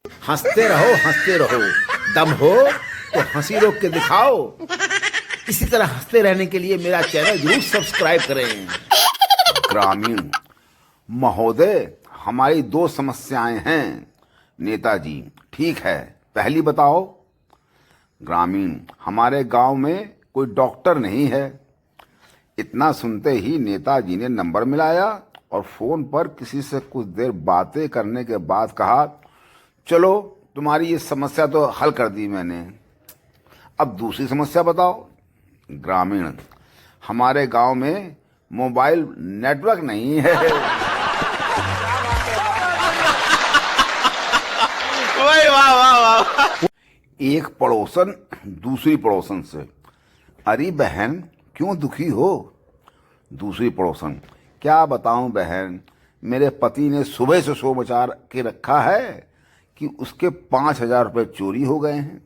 हंसते रहो, दम हो तो हंसी रोक के दिखाओ। इसी तरह हंसते रहने के लिए मेरा चैनल जरूर सब्सक्राइब करें। ग्रामीण महोदय, हमारी दो समस्याएं हैं। नेताजी, ठीक है, पहली बताओ। ग्रामीण, हमारे गांव में कोई डॉक्टर नहीं है। इतना सुनते ही नेताजी ने नंबर मिलाया और फोन पर किसी से कुछ देर बातें करने के बाद कहा, चलो तुम्हारी ये समस्या तो हल कर दी मैंने, अब दूसरी समस्या बताओ। ग्रामीण, हमारे गांव में मोबाइल नेटवर्क नहीं है। वाह वाह वाह। एक पड़ोसन दूसरी पड़ोसन से, अरे बहन क्यों दुखी हो? दूसरी पड़ोसन, क्या बताऊं बहन, मेरे पति ने सुबह से शोर मचा के रखा है कि उसके 5,000 रुपये चोरी हो गए हैं।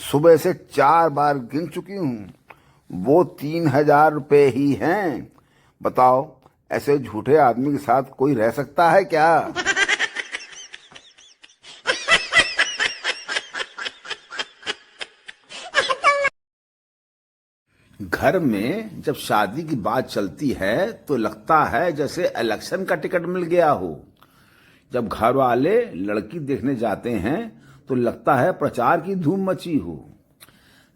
सुबह से 4 बार गिन चुकी हूं, वो 3,000 रुपये ही हैं। बताओ, ऐसे झूठे आदमी के साथ कोई रह सकता है क्या? घर में जब शादी की बात चलती है तो लगता है जैसे इलेक्शन का टिकट मिल गया हो। जब घर वाले लड़की देखने जाते हैं तो लगता है प्रचार की धूम मची हो।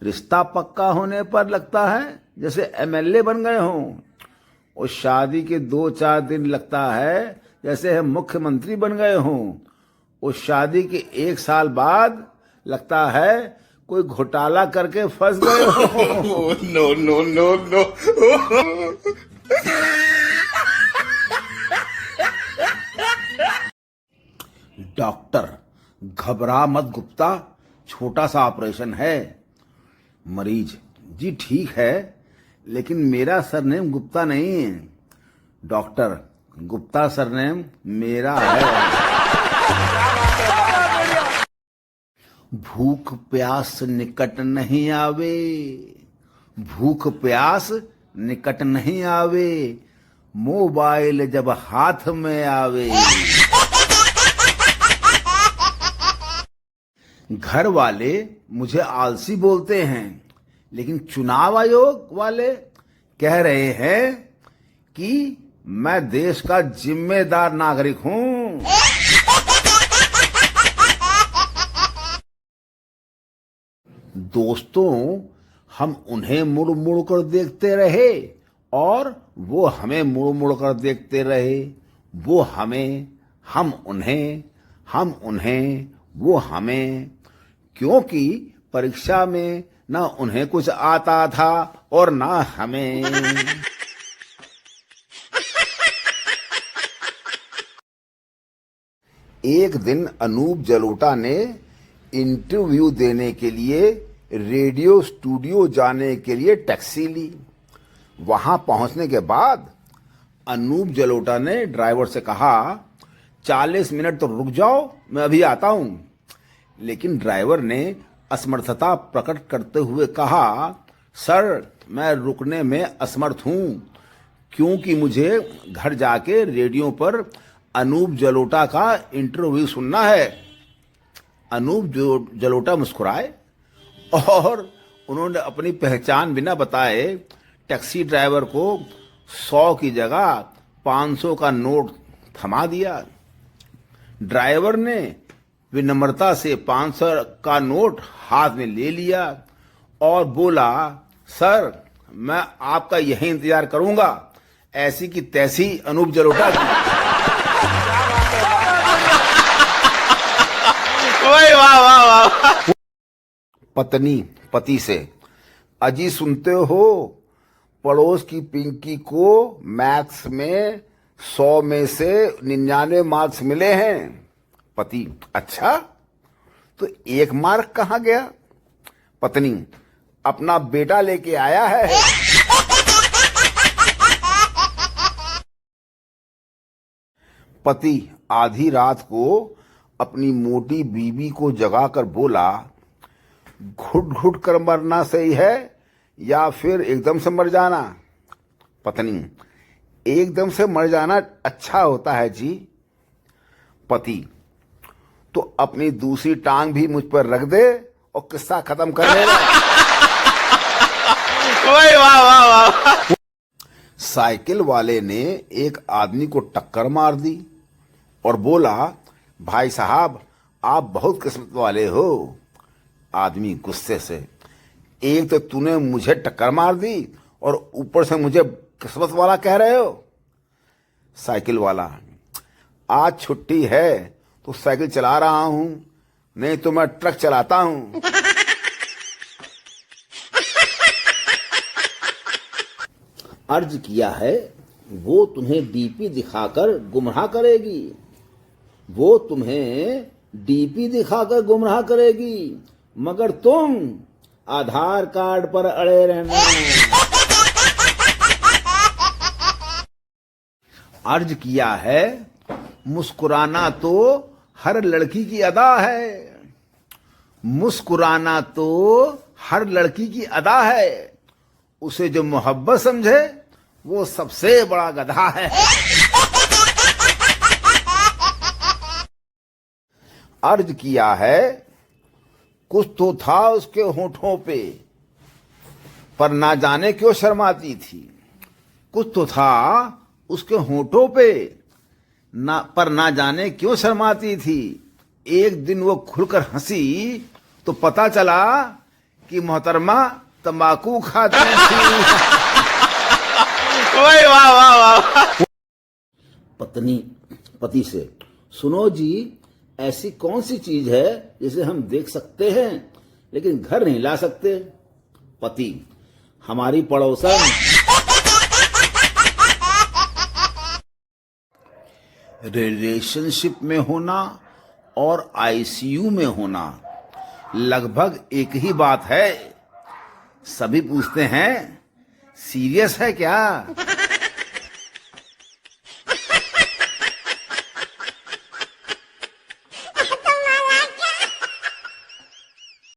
रिश्ता पक्का होने पर लगता है जैसे एमएलए बन गए हों, और शादी के 2-4 दिन लगता है जैसे हम मुख्यमंत्री बन गए हों, और शादी के 1 साल बाद लगता है कोई घोटाला करके फंस गए हो। No no no no. Doctor, घबरा मत गुप्ता, छोटा सा ऑपरेशन है। मरीज, जी ठीक है, लेकिन मेरा सरनेम गुप्ता नहीं है। डॉक्टर, गुप्ता सरनेम मेरा है। भूख प्यास निकट नहीं आवे, भूख प्यास निकट नहीं आवे, मोबाइल जब हाथ में आवे। घर वाले मुझे आलसी बोलते हैं, लेकिन चुनाव आयोग वाले कह रहे हैं कि मैं देश का जिम्मेदार नागरिक हूं। दोस्तों, हम उन्हें मुड़ मुड़ कर देखते रहे और वो हमें मुड़ मुड़ कर देखते रहे। वो हमें, हम उन्हें, वो हमें, क्योंकि परीक्षा में ना उन्हें कुछ आता था और ना हमें। एक दिन अनूप जलोटा ने इंटरव्यू देने के लिए रेडियो स्टूडियो जाने के लिए टैक्सी ली। वहां पहुंचने के बाद अनूप जलोटा ने ड्राइवर से कहा, 40 मिनट तो रुक जाओ, मैं अभी आता हूं। लेकिन ड्राइवर ने असमर्थता प्रकट करते हुए कहा, सर मैं रुकने में असमर्थ हूं, क्योंकि मुझे घर जाके रेडियो पर अनूप जलोटा का इंटरव्यू सुनना है। अनूप जलोटा मुस्कुराए और उन्होंने अपनी पहचान बिना बताए टैक्सी ड्राइवर को 100 की जगह 500 का नोट थमा दिया। ड्राइवर ने विनम्रता से 500 का नोट हाथ में ले लिया और बोला, सर मैं आपका यही इंतजार करूंगा, ऐसी की तैसी अनूप जलोटा की। वाह वाह वाह। पत्नी पति से, अजी सुनते हो, पड़ोस की पिंकी को मैथ्स में 100 में से 99 मार्क्स मिले हैं। पति, अच्छा तो 1 मार्क कहाँ गया? पत्नी, अपना बेटा लेके आया है। पति आधी रात को अपनी मोटी बीवी को जगाकर बोला, घुट घुट कर मरना सही है या फिर एकदम से मर जाना? पत्नी, एकदम से मर जाना अच्छा होता है जी। पति, तो अपनी दूसरी टांग भी मुझ पर रख दे और किस्सा खत्म कर लेना। ओए वाह वाह वाह। साइकिल वाले ने एक आदमी को टक्कर मार दी और बोला, भाई साहब आप बहुत किस्मत वाले हो। आदमी गुस्से से, एक तो तूने मुझे टक्कर मार दी और ऊपर से मुझे किस्मत वाला कह रहे हो। साइकिल वाला, आज छुट्टी है तो साइकिल चला रहा हूं, नहीं तो मैं ट्रक चलाता हूं। अर्ज किया है, वो तुम्हें डीपी दिखाकर गुमराह करेगी, वो तुम्हें डीपी दिखाकर गुमराह करेगी, मगर तुम आधार कार्ड पर अड़े रहना। अर्ज किया है, मुस्कुराना तो हर लड़की की अदा है, मुस्कुराना तो हर लड़की की अदा है, उसे जो मोहब्बत समझे वो सबसे बड़ा गधा है। अर्ज किया है, कुछ तो था उसके होठों पे पर ना जाने क्यों शर्माती थी, कुछ तो था उसके होठों पे पर ना जाने क्यों शर्माती थी। एक दिन वो खुलकर हंसी तो पता चला कि मोहतरमा तंबाकू खाती थी। ओए वाह वाह वाह। पत्नी पति से, सुनो जी, ऐसी कौन सी चीज है जिसे हम देख सकते हैं लेकिन घर नहीं ला सकते। पति, हमारी पड़ोसन। रिलेशनशिप में होना और आईसीयू में होना लगभग एक ही बात है। सभी पूछते हैं, सीरियस है क्या?